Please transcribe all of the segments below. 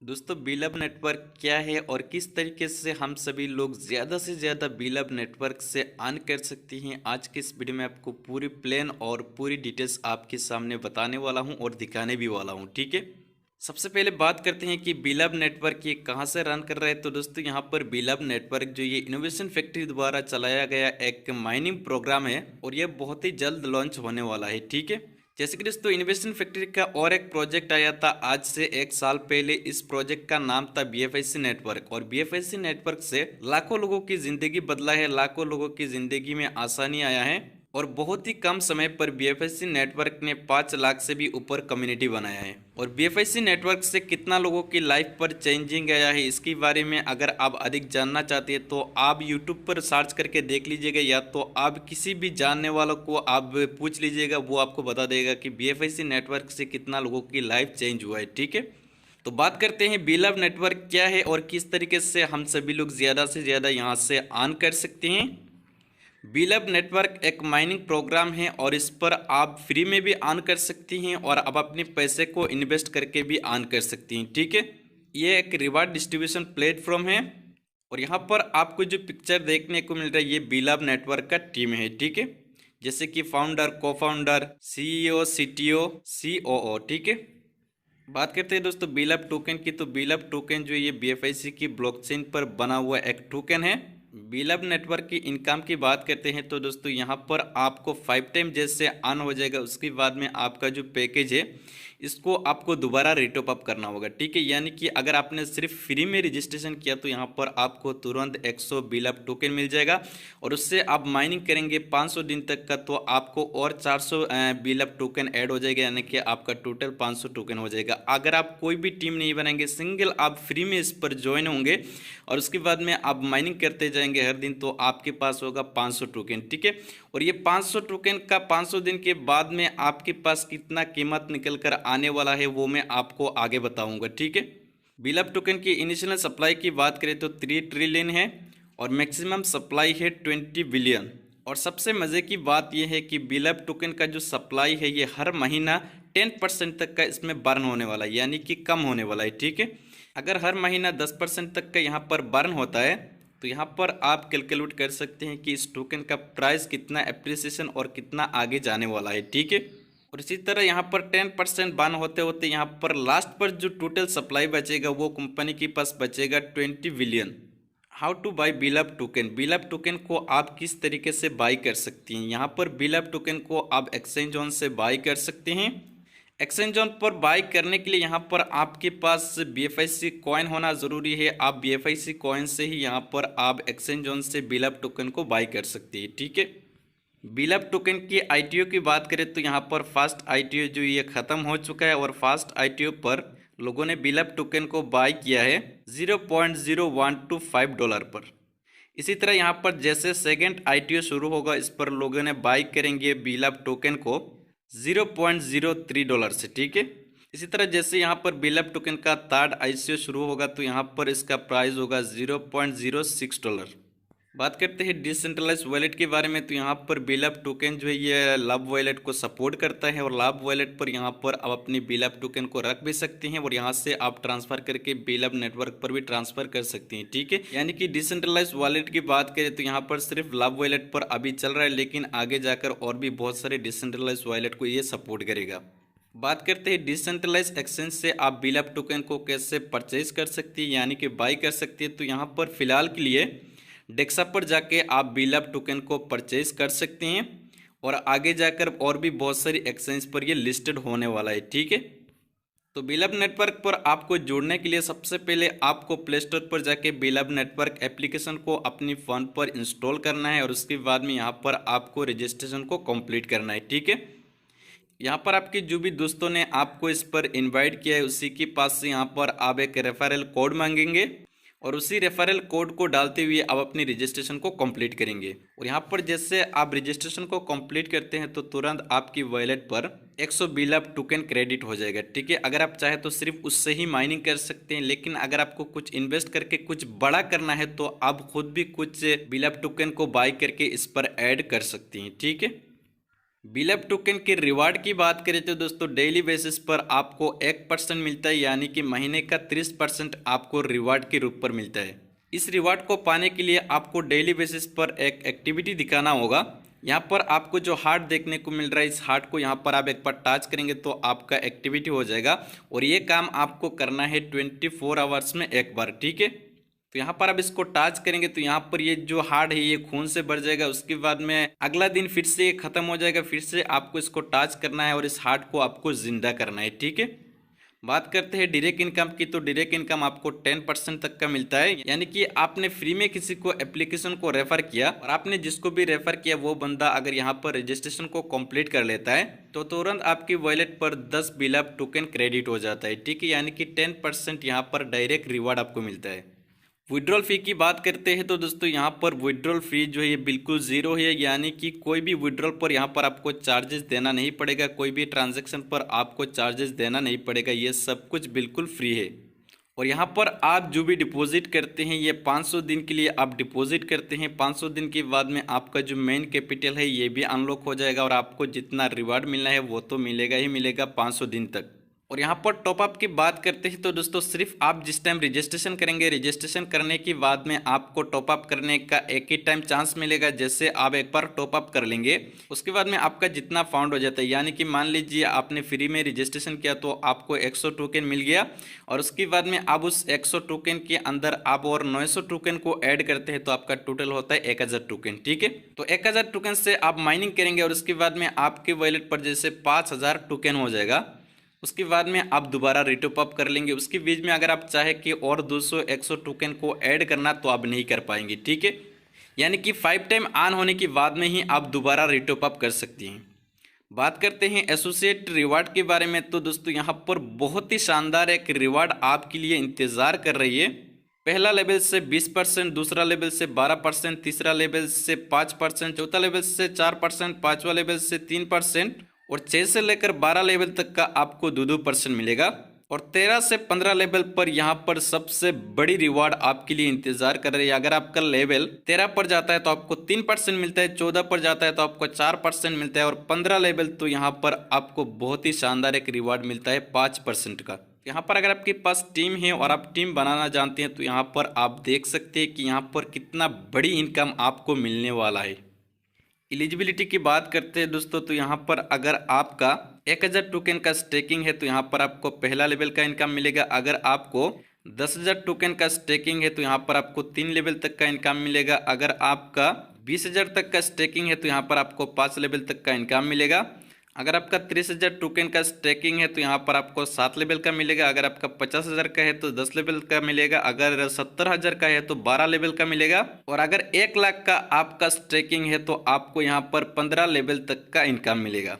दोस्तों बिलब नेटवर्क क्या है और किस तरीके से हम सभी लोग ज़्यादा से ज़्यादा बिलब नेटवर्क से अर्न कर सकते हैं। आज के इस वीडियो में आपको पूरी प्लान और पूरी डिटेल्स आपके सामने बताने वाला हूं और दिखाने भी वाला हूं। ठीक है, सबसे पहले बात करते हैं कि बिलब नेटवर्क ये कहां से रन कर रहा है। तो दोस्तों यहां पर बिलब नेटवर्क जो ये इनोवेशन फैक्ट्री द्वारा चलाया गया एक माइनिंग प्रोग्राम है और ये बहुत ही जल्द लॉन्च होने वाला है। ठीक है, जैसे कि दोस्तों इन्वेस्टमेंट फैक्ट्री का और एक प्रोजेक्ट आया था आज से 1 साल पहले। इस प्रोजेक्ट का नाम था बीएफआईसी नेटवर्क और बीएफआईसी नेटवर्क से लाखों लोगों की जिंदगी बदला है, लाखों लोगों की जिंदगी में आसानी आया है और बहुत ही कम समय पर बीएफआईसी नेटवर्क ने 5 लाख से भी ऊपर कम्युनिटी बनाया है। और बीएफआईसी नेटवर्क से कितना लोगों की लाइफ पर चेंजिंग आया है इसके बारे में अगर आप अधिक जानना चाहते हैं तो आप यूट्यूब पर सर्च करके देख लीजिएगा, या तो आप किसी भी जानने वालों को आप पूछ लीजिएगा, वो आपको बता देगा कि बीएफआईसी नेटवर्क से कितना लोगों की लाइफ चेंज हुआ है। ठीक है, तो बात करते हैं बिलब नेटवर्क क्या है और किस तरीके से हम सभी लोग ज़्यादा से ज़्यादा यहाँ से अर्न कर सकते हैं। बिलब नेटवर्क एक माइनिंग प्रोग्राम है और इस पर आप फ्री में भी अर्न कर सकती हैं और आप अपने पैसे को इन्वेस्ट करके भी अर्न कर सकती हैं। ठीक है, ये एक रिवार्ड डिस्ट्रीब्यूशन प्लेटफॉर्म है और यहाँ पर आपको जो पिक्चर देखने को मिल रहा है ये बिलब नेटवर्क का टीम है। ठीक है, जैसे कि फाउंडर, को फाउंडर, सीईओ, सीटीओ, सीओओ। ठीक है, बात करते हैं दोस्तों बिलब टोकन की। तो बिलब टोकन जो ये बीएफआईसी की ब्लॉकचेन पर बना हुआ एक टोकन है। बिलब नेटवर्क की इनकम की बात करते हैं तो दोस्तों यहाँ पर आपको 5 टाइम जैसे अर्न हो जाएगा। उसके बाद में आपका जो पैकेज है इसको आपको दोबारा रिटॉप अप करना होगा। ठीक है, यानी कि अगर आपने सिर्फ फ्री में रजिस्ट्रेशन किया तो यहाँ पर आपको तुरंत 100 बिलब टोकन मिल जाएगा और उससे आप माइनिंग करेंगे 500 दिन तक का तो आपको और 400 बिलब टोकन ऐड हो जाएगा, यानी कि आपका टोटल 500 टोकन हो जाएगा। अगर आप कोई भी टीम नहीं बनाएंगे, सिंगल आप फ्री में इस पर ज्वाइन होंगे और उसके बाद में आप माइनिंग करते जाएंगे हर दिन तो आपके पास होगा 500 टोकन। ठीक है, और ये 500 टोकन का 500 दिन के बाद में आपके पास कितना कीमत निकल कर आने वाला है वो मैं आपको आगे बताऊंगा। ठीक है, बिलब टोकन की इनिशियल सप्लाई की बात करें तो 3 ट्रिलियन है और मैक्सिमम सप्लाई है 20 बिलियन। और सबसे मज़े की बात यह है कि बिलब टोकन का जो सप्लाई है ये हर महीना 10% तक का इसमें बर्न होने वाला है, यानी कि कम होने वाला है। ठीक है, अगर हर महीना 10% तक का यहाँ पर बर्न होता है तो यहाँ पर आप कैलकुलेट कर सकते हैं कि इस टोकन का प्राइस कितना एप्रिसिएशन और कितना आगे जाने वाला है। ठीक है, और इसी तरह यहाँ पर 10% बर्न होते होते यहाँ पर लास्ट पर जो टोटल सप्लाई बचेगा वो कंपनी के पास बचेगा 20 billion. How to buy Bilb token. Bilb token को आप किस तरीके से बाई कर सकती हैं। यहाँ पर बिलब टोकन को आप एक्सचेंज ऑन से बाई कर सकते हैं। एक्सचेंज ऑन पर बाई करने के लिए यहाँ पर आपके पास बीएफआईसी कॉइन होना ज़रूरी है। आप बीएफआईसी कॉइन से ही यहाँ पर आप एक्सचेंज ऑन से बिलब टोकन को बाई कर सकते हैं। ठीक है, बिलब टोकन की आईटीओ की बात करें तो यहाँ पर फास्ट आईटीओ जो ये ख़त्म हो चुका है और फास्ट आईटीओ पर लोगों ने बिलब टोकन को बाई किया है $0.0125 पर। इसी तरह यहाँ पर जैसे सेकंड आईटीओ शुरू होगा इस पर लोगों ने बाई करेंगे बिलब टोकन को $0.03 से। ठीक है, इसी तरह जैसे यहाँ पर बिलब टोकन का थर्ड आईसीओ शुरू होगा तो यहाँ पर इसका प्राइस होगा $0.06। बात करते हैं डिसेंट्रलाइज वॉलेट के बारे में। तो यहाँ पर बिलब टोकन जो है ये लब वॉलेट को सपोर्ट करता है और लब वॉलेट पर यहाँ पर आप अपनी बिलब टोकन को रख भी सकते हैं और यहाँ से आप ट्रांसफर करके बिलब नेटवर्क पर भी ट्रांसफर कर सकते हैं। ठीक है, यानी कि डिसेंट्रलाइज वॉलेट की बात करें तो यहाँ पर सिर्फ लब वॉलेट पर अभी चल रहा है, लेकिन आगे जाकर और भी बहुत सारे डिसेंट्रलाइज वॉलेट को ये सपोर्ट करेगा। बात करते हैं डिसेंट्रलाइज एक्सचेंज से आप बिलब टोकन को कैसे परचेज कर सकती है, यानी कि बाई कर सकती है। तो यहाँ पर फिलहाल के लिए डेक्सा पर जाके आप बिलब टोकन को परचेज कर सकते हैं और आगे जाकर और भी बहुत सारी एक्सचेंज पर ये लिस्टेड होने वाला है। ठीक है, तो बिलब नेटवर्क पर आपको जुड़ने के लिए सबसे पहले आपको प्ले स्टोर पर जाके बिलब नेटवर्क एप्लीकेशन को अपनी फ़ोन पर इंस्टॉल करना है और उसके बाद में यहाँ पर आपको रजिस्ट्रेशन को कंप्लीट करना है। ठीक है, यहाँ पर आपके जो भी दोस्तों ने आपको इस पर इनवाइट किया है उसी के पास से यहाँ पर आप एक रेफरल कोड मांगेंगे और उसी रेफरल कोड को डालते हुए आप अपनी रजिस्ट्रेशन को कंप्लीट करेंगे। और यहाँ पर जैसे आप रजिस्ट्रेशन को कंप्लीट करते हैं तो तुरंत आपकी वॉलेट पर 100 बिलब टोकन क्रेडिट हो जाएगा। ठीक है, अगर आप चाहे तो सिर्फ उससे ही माइनिंग कर सकते हैं, लेकिन अगर आपको कुछ इन्वेस्ट करके कुछ बड़ा करना है तो आप खुद भी कुछ बिलब टोकन को बाई करके इस पर ऐड कर सकती हैं। ठीक है, बिलब टोकन के रिवार्ड की बात करें तो दोस्तों डेली बेसिस पर आपको 1% मिलता है, यानी कि महीने का 30% आपको रिवार्ड के रूप पर मिलता है। इस रिवार्ड को पाने के लिए आपको डेली बेसिस पर एक एक्टिविटी दिखाना होगा। यहाँ पर आपको जो हार्ट देखने को मिल रहा है, इस हार्ट को यहाँ पर आप एक बार टच करेंगे तो आपका एक्टिविटी हो जाएगा और ये काम आपको करना है 24 आवर्स में एक बार, ठीक है। तो यहाँ पर आप इसको टच करेंगे तो यहाँ पर ये जो हार्ट है ये खून से भर जाएगा। उसके बाद में अगला दिन फिर से ये खत्म हो जाएगा, फिर से आपको इसको टच करना है और इस हार्ट को आपको जिंदा करना है, ठीक है। बात करते हैं डायरेक्ट इनकम की, तो डायरेक्ट इनकम आपको 10% तक का मिलता है, यानी कि आपने फ्री में किसी को एप्लीकेशन को रेफर किया और आपने जिसको भी रेफर किया वो बंदा अगर यहाँ पर रजिस्ट्रेशन को कंप्लीट कर लेता है तो तुरंत आपकी वॉलेट पर 10 बिलब टोकन क्रेडिट हो जाता है, ठीक है। यानी कि 10% यहाँ पर डायरेक्ट रिवार्ड आपको मिलता है। विड्रॉल फी की बात करते हैं तो दोस्तों यहाँ पर विड्रॉल फी जो है ये बिल्कुल ज़ीरो है, यानी कि कोई भी विड्रॉल पर यहाँ पर आपको चार्जेस देना नहीं पड़ेगा, कोई भी ट्रांजैक्शन पर आपको चार्जेस देना नहीं पड़ेगा, ये सब कुछ बिल्कुल फ्री है। और यहाँ पर आप जो भी डिपॉजिट करते हैं ये 500 दिन के लिए आप डिपॉजिट करते हैं। 500 दिन के बाद में आपका जो मेन कैपिटल है ये भी अनलॉक हो जाएगा और आपको जितना रिवार्ड मिलना है वो तो मिलेगा ही मिलेगा 500 दिन तक। और यहाँ पर टॉपअप की बात करते हैं तो दोस्तों सिर्फ आप जिस टाइम रजिस्ट्रेशन करेंगे, रजिस्ट्रेशन करने के बाद में आपको टॉपअप करने का एक ही टाइम चांस मिलेगा। जैसे आप एक बार टॉपअप कर लेंगे उसके बाद में आपका जितना फाउंड हो जाता है, यानी कि मान लीजिए आपने फ्री में रजिस्ट्रेशन किया तो आपको 100 टोकन मिल गया और उसके बाद में आप उस 100 टोकन के अंदर आप और 900 टोकन को ऐड करते हैं तो आपका टोटल होता है 1000 टोकन, ठीक है। तो 1000 टोकन से आप माइनिंग करेंगे और उसके बाद में आपके वॉलेट पर जैसे 5000 टोकन हो जाएगा। उसके बाद में आप दोबारा रिटॉप अप कर लेंगे। उसके बीच में अगर आप चाहे कि और 200-100 टोकन को ऐड करना तो आप नहीं कर पाएंगे, ठीक है। यानी कि 5 टाइम ऑन होने के बाद में ही आप दोबारा रिटॉप अप कर सकती हैं। बात करते हैं एसोसिएट रिवार्ड के बारे में, तो दोस्तों यहाँ पर बहुत ही शानदार एक रिवार्ड आपके लिए इंतज़ार कर रही है। पहला लेवल से 20%, दूसरा लेवल से 12%, तीसरा लेवल से 5%, चौथा लेवल से 4%, पाँचवा लेवल से 3% और 6 से लेकर 12 लेवल तक का आपको 2% मिलेगा। और 13 से 15 लेवल पर यहाँ पर सबसे बड़ी रिवार्ड आपके लिए इंतजार कर रही है। अगर आपका लेवल 13 पर जाता है तो आपको 3% मिलता है, 14 पर जाता है तो आपको 4% मिलता है और 15 लेवल तो यहाँ पर आपको बहुत ही शानदार एक रिवार्ड मिलता है 5% का। यहाँ पर अगर आपके पास टीम है और आप टीम बनाना जानते हैं तो यहाँ पर आप देख सकते हैं कि यहाँ पर कितना बड़ी इनकम आपको मिलने वाला है। एलिजिबिलिटी की बात करते हैं दोस्तों, तो यहाँ पर अगर आपका 1000 टोकन का स्टेकिंग है तो यहाँ पर आपको पहला लेवल का इनकम मिलेगा। अगर आपको 10,000 टोकन का स्टेकिंग है तो यहाँ पर आपको 3 लेवल तक का इनकम मिलेगा। अगर आपका 20,000 तक का स्टेकिंग है तो यहाँ पर आपको 5 लेवल तक का इनकम मिलेगा। अगर आपका 30,000 टोकन का स्टेकिंग है तो यहाँ पर आपको 7 लेवल का मिलेगा। अगर आपका 50,000 का है तो 10 लेवल का मिलेगा। अगर 70,000 का है तो 12 लेवल का मिलेगा। और अगर 1 लाख का आपका स्टेकिंग है तो आपको यहाँ पर 15 लेवल तक का इनकम मिलेगा।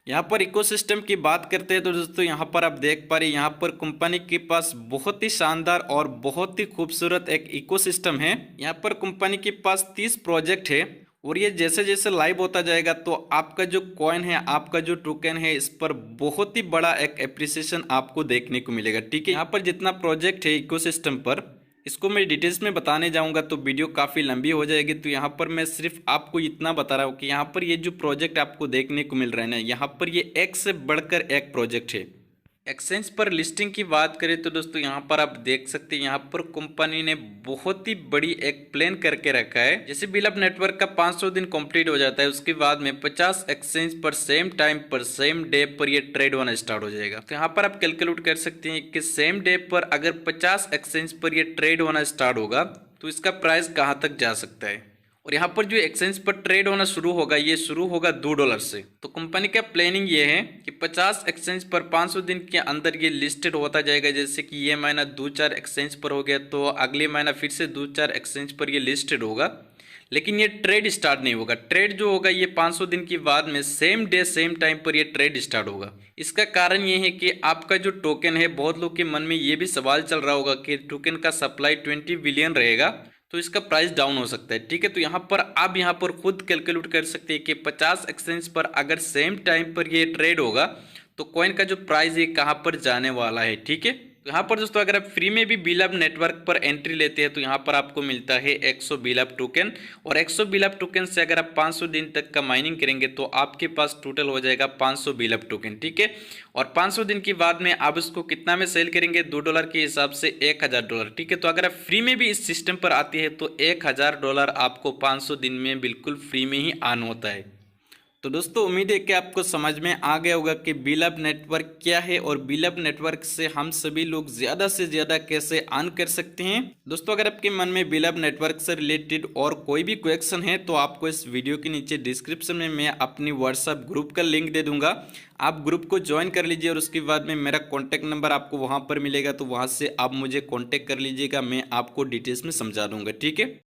यहाँ पर इकोसिस्टम की बात करते हैं तो दोस्तों यहाँ पर आप देख पा रहे हैं यहाँ पर कंपनी के पास बहुत ही शानदार और बहुत ही खूबसूरत एक इकोसिस्टम है। यहाँ पर कंपनी के पास 30 प्रोजेक्ट है और ये जैसे जैसे लाइव होता जाएगा तो आपका जो कॉइन है, आपका जो टोकन है, इस पर बहुत ही बड़ा एक एप्रिसिएशन आपको देखने को मिलेगा, ठीक है। यहाँ पर जितना प्रोजेक्ट है इकोसिस्टम पर, इसको मैं डिटेल्स में बताने जाऊंगा तो वीडियो काफ़ी लंबी हो जाएगी। तो यहाँ पर मैं सिर्फ आपको इतना बता रहा हूँ कि यहाँ पर ये जो प्रोजेक्ट आपको देखने को मिल रहा है ना, यहाँ पर ये एक से बढ़कर एक प्रोजेक्ट है। एक्सचेंज पर लिस्टिंग की बात करें तो दोस्तों यहाँ पर आप देख सकते हैं यहाँ पर कंपनी ने बहुत ही बड़ी एक प्लान करके रखा है। जैसे बिलब नेटवर्क का 500 दिन कंप्लीट हो जाता है उसके बाद में 50 एक्सचेंज पर सेम टाइम पर सेम डे पर ये ट्रेड होना स्टार्ट हो जाएगा। तो यहाँ पर आप कैलकुलेट कर सकते हैं कि सेम डे पर अगर 50 एक्सचेंज पर ये ट्रेड होना स्टार्ट होगा तो इसका प्राइस कहाँ तक जा सकता है। और यहाँ पर जो एक्सचेंज पर ट्रेड होना शुरू होगा ये शुरू होगा $2 से। तो कंपनी का प्लानिंग ये है कि 50 एक्सचेंज पर 500 दिन के अंदर ये लिस्टेड होता जाएगा। जैसे कि ये महीना 2-4 एक्सचेंज पर हो गया तो अगले महीना फिर से 2-4 एक्सचेंज पर ये लिस्टेड होगा, लेकिन ये ट्रेड स्टार्ट नहीं होगा। ट्रेड जो होगा ये 500 दिन के बाद में सेम डे सेम टाइम पर ये ट्रेड स्टार्ट होगा। इसका कारण ये है कि आपका जो टोकन है, बहुत लोग के मन में ये भी सवाल चल रहा होगा कि टोकन का सप्लाई 20 बिलियन रहेगा तो इसका प्राइस डाउन हो सकता है, ठीक है। तो यहाँ पर आप यहाँ पर खुद कैलकुलेट कर सकते हैं कि 50 एक्सचेंज पर अगर सेम टाइम पर ये ट्रेड होगा तो कॉइन का जो प्राइस है कहाँ पर जाने वाला है, ठीक है। तो यहाँ पर दोस्तों अगर आप फ्री में भी बिलअप नेटवर्क पर एंट्री लेते हैं तो यहाँ पर आपको मिलता है 100 बिलअप टोकन, और 100 बिलअप टोकन से अगर आप 500 दिन तक का माइनिंग करेंगे तो आपके पास टोटल हो जाएगा 500 बिलअप टोकन, ठीक है। और 500 दिन के बाद में आप इसको कितना में सेल करेंगे, $2 के हिसाब से $1000, ठीक है। तो अगर आप फ्री में भी इस सिस्टम पर आते हैं तो $1000 आपको 500 दिन में बिल्कुल फ्री में ही ऑन होता है। तो दोस्तों उम्मीद है कि आपको समझ में आ गया होगा कि बिलअप नेटवर्क क्या है और बिलअप नेटवर्क से हम सभी लोग ज़्यादा से ज़्यादा कैसे अर्न कर सकते हैं। दोस्तों अगर आपके मन में बिलअप नेटवर्क से रिलेटेड और कोई भी क्वेश्चन है तो आपको इस वीडियो के नीचे डिस्क्रिप्शन में मैं अपनी व्हाट्सएप ग्रुप का लिंक दे दूंगा, आप ग्रुप को ज्वाइन कर लीजिए और उसके बाद में मेरा कॉन्टैक्ट नंबर आपको वहाँ पर मिलेगा, तो वहाँ से आप मुझे कॉन्टैक्ट कर लीजिएगा, मैं आपको डिटेल्स में समझा दूंगा, ठीक है।